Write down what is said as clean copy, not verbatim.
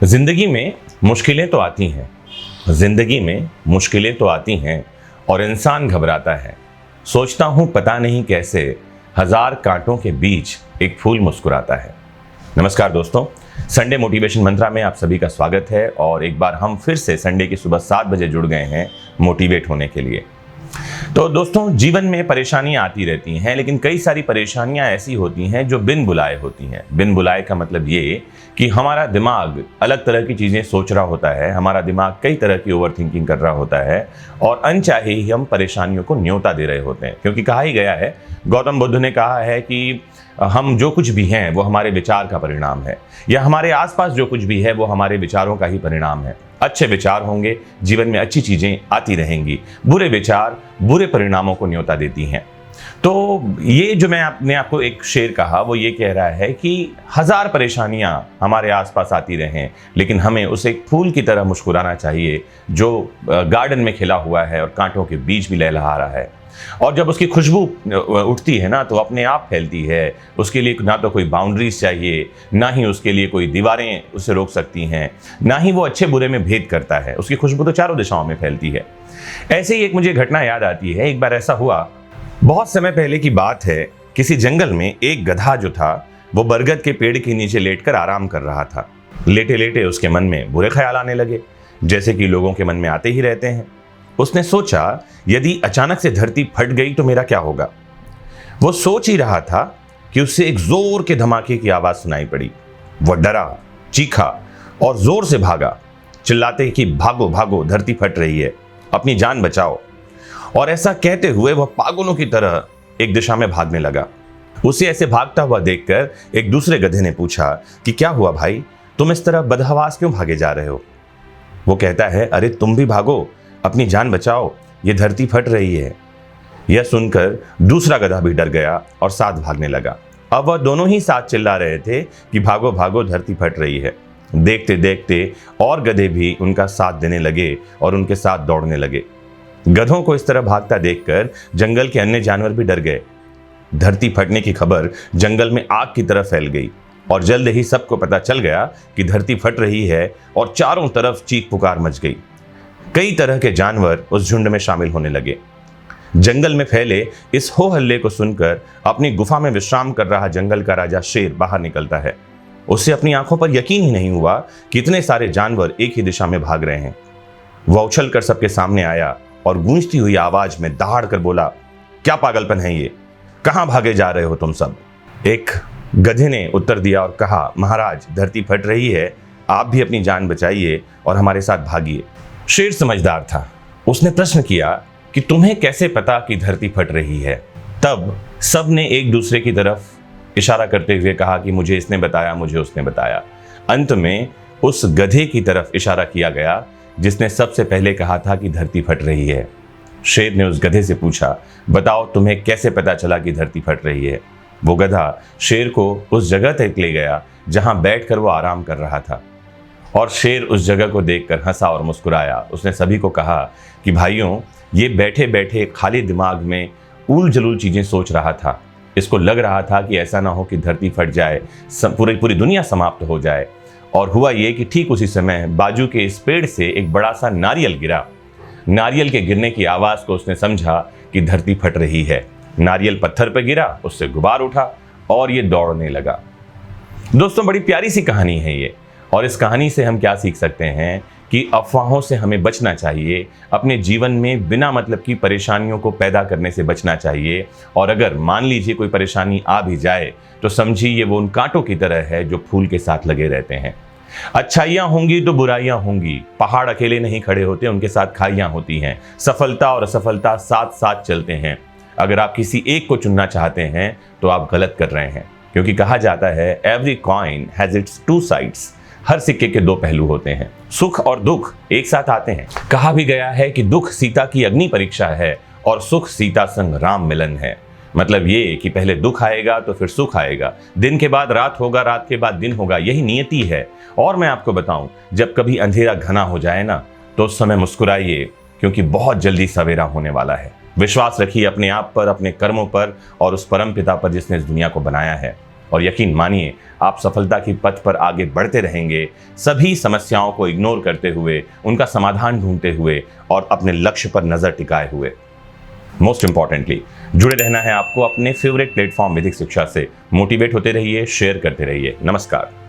जिंदगी में मुश्किलें तो आती हैं, जिंदगी में मुश्किलें तो आती हैं और इंसान घबराता है। सोचता हूं पता नहीं कैसे हजार कांटों के बीच एक फूल मुस्कुराता है। नमस्कार दोस्तों, संडे मोटिवेशन मंत्रा में आप सभी का स्वागत है और एक बार हम फिर से संडे की सुबह 7 बजे जुड़ गए हैं मोटिवेट होने के लिए। तो दोस्तों, जीवन में परेशानियां आती रहती हैं, लेकिन कई सारी परेशानियां ऐसी होती हैं जो बिन बुलाए होती हैं। बिन बुलाए का मतलब ये कि हमारा दिमाग अलग तरह की चीज़ें सोच रहा होता है, हमारा दिमाग कई तरह की ओवर थिंकिंग कर रहा होता है और अनचाहे ही हम परेशानियों को न्योता दे रहे होते हैं। क्योंकि कहा ही गया है, गौतम बुद्ध ने कहा है कि हम जो कुछ भी हैं वो हमारे विचार का परिणाम है, या हमारे आसपास जो कुछ भी है वो हमारे विचारों का ही परिणाम है। अच्छे विचार होंगे, जीवन में अच्छी चीज़ें आती रहेंगी। बुरे विचार बुरे परिणामों को न्योता देती हैं। तो ये जो मैंने आपको एक शेर कहा वो ये कह रहा है कि हजार परेशानियां हमारे आसपास आती रहें, लेकिन हमें उस एक फूल की तरह मुस्कुराना चाहिए जो गार्डन में खिला हुआ है और कांटों के बीच भी लहलहा रहा है। और जब उसकी खुशबू उठती है ना, तो अपने आप फैलती है। उसके लिए ना तो कोई बाउंड्रीज चाहिए, ना ही उसके लिए कोई दीवारें उसे रोक सकती हैं, ना ही वो अच्छे बुरे में भेद करता है। उसकी खुशबू तो चारों दिशाओं में फैलती है। ऐसे ही एक मुझे घटना याद आती है। एक बार ऐसा हुआ, बहुत समय पहले की बात है, किसी जंगल में एक गधा जो था वो बरगद के पेड़ के नीचे लेटकर आराम कर रहा था। लेटे लेटे उसके मन में बुरे ख्याल आने लगे, जैसे कि लोगों के मन में आते ही रहते हैं। उसने सोचा, यदि अचानक से धरती फट गई तो मेरा क्या होगा। वो सोच ही रहा था कि उससे एक जोर के धमाके की आवाज सुनाई पड़ी। वह डरा, चीखा और जोर से भागा, चिल्लाते कि भागो भागो, धरती फट रही है, अपनी जान बचाओ। और ऐसा कहते हुए वह पागलों की तरह एक दिशा में भागने लगा। उसे ऐसे भागता हुआ देखकर एक दूसरे गधे ने पूछा कि क्या हुआ भाई, तुम इस तरह बदहवास क्यों भागे जा रहे हो। वो कहता है, अरे तुम भी भागो, अपनी जान बचाओ, ये धरती फट रही है। यह सुनकर दूसरा गधा भी डर गया और साथ भागने लगा। अब वह दोनों ही साथ चिल्ला रहे थे कि भागो भागो, धरती फट रही है। देखते देखते और गधे भी उनका साथ देने लगे और उनके साथ दौड़ने लगे। गधों को इस तरह भागता देखकर जंगल के अन्य जानवर भी डर गए। धरती फटने की खबर जंगल में आग की तरह फैल गई और जल्द ही सबको पता चल गया कि धरती फट रही है और चारों तरफ चीख पुकार मच गई। कई तरह के जानवर उस झुंड में शामिल होने लगे। जंगल में फैले इस हो हल्ले को सुनकर अपनी गुफा में विश्राम कर रहा जंगल का राजा शेर बाहर निकलता है। उससे अपनी आंखों पर यकीन ही नहीं हुआ कि इतने सारे जानवर एक ही दिशा में भाग रहे हैं। वह उछलकर सबके सामने आया और गूंजती हुई आवाज में दहाड़ कर बोला, क्या पागलपन है ये, कहां भागे जा रहे हो तुम सब। एक गधे ने उत्तर दिया और कहा, महाराज, धरती फट रही है, आप भी अपनी जान बचाइए और हमारे साथ भागिए। शेर समझदार था। उसने प्रश्न किया कि तुम्हें कैसे पता कि धरती फट रही है। तब सब ने एक दूसरे की तरफ इशारा करते हुए कहा कि मुझे इसने बताया, मुझे उसने बताया। अंत में उस गधे की तरफ इशारा किया गया जिसने सबसे पहले कहा था कि धरती फट रही है। शेर ने उस गधे से पूछा, बताओ तुम्हें कैसे पता चला कि धरती फट रही है। वो गधा शेर को उस जगह तक ले गया जहां बैठकर वो आराम कर रहा था और शेर उस जगह को देखकर हंसा और मुस्कुराया। उसने सभी को कहा कि भाइयों, ये बैठे बैठे खाली दिमाग में उल जलूल चीज़ें सोच रहा था। इसको लग रहा था कि ऐसा ना हो कि धरती फट जाए, पूरी दुनिया समाप्त हो जाए। और हुआ ये कि ठीक उसी समय बाजू के इस पेड़ से एक बड़ा सा नारियल गिरा। नारियल के गिरने की आवाज़ को उसने समझा कि धरती फट रही है। नारियल पत्थर पर गिरा, उससे गुबार उठा और ये दौड़ने लगा। दोस्तों, बड़ी प्यारी सी कहानी है ये। और इस कहानी से हम क्या सीख सकते हैं कि अफवाहों से हमें बचना चाहिए। अपने जीवन में बिना मतलब की परेशानियों को पैदा करने से बचना चाहिए। और अगर मान लीजिए कोई परेशानी आ भी जाए तो समझिए ये वो उन कांटों की तरह है जो फूल के साथ लगे रहते हैं। अच्छाइयाँ होंगी तो बुराइयाँ होंगी। पहाड़ अकेले नहीं खड़े होते, उनके साथ खाइयाँ होती हैं। सफलता और असफलता साथ साथ चलते हैं। अगर आप किसी एक को चुनना चाहते हैं तो आप गलत कर रहे हैं, क्योंकि कहा जाता है every coin has its two sides. हर सिक्के के दो पहलू होते हैं। सुख और दुख एक साथ आते हैं। कहा भी गया है कि दुख सीता की अग्नि परीक्षा है और सुख सीता संग राम मिलन है। मतलब ये कि पहले दुख आएगा तो फिर सुख आएगा, दिन के बाद रात होगा, रात के बाद दिन होगा, यही नियति है। और मैं आपको बताऊं, जब कभी अंधेरा घना हो जाए ना, तो उस समय मुस्कुराइए, क्योंकि बहुत जल्दी सवेरा होने वाला है। विश्वास रखिए अपने आप पर, अपने कर्मों पर और उस परम पिता पर जिसने इस दुनिया को बनाया है। और यकीन मानिए आप सफलता की पथ पर आगे बढ़ते रहेंगे, सभी समस्याओं को इग्नोर करते हुए, उनका समाधान ढूंढते हुए और अपने लक्ष्य पर नजर टिकाए हुए। मोस्ट इंपॉर्टेंटली जुड़े रहना है आपको अपने फेवरेट प्लेटफॉर्म विधिक शिक्षा से। मोटिवेट होते रहिए, शेयर करते रहिए। नमस्कार।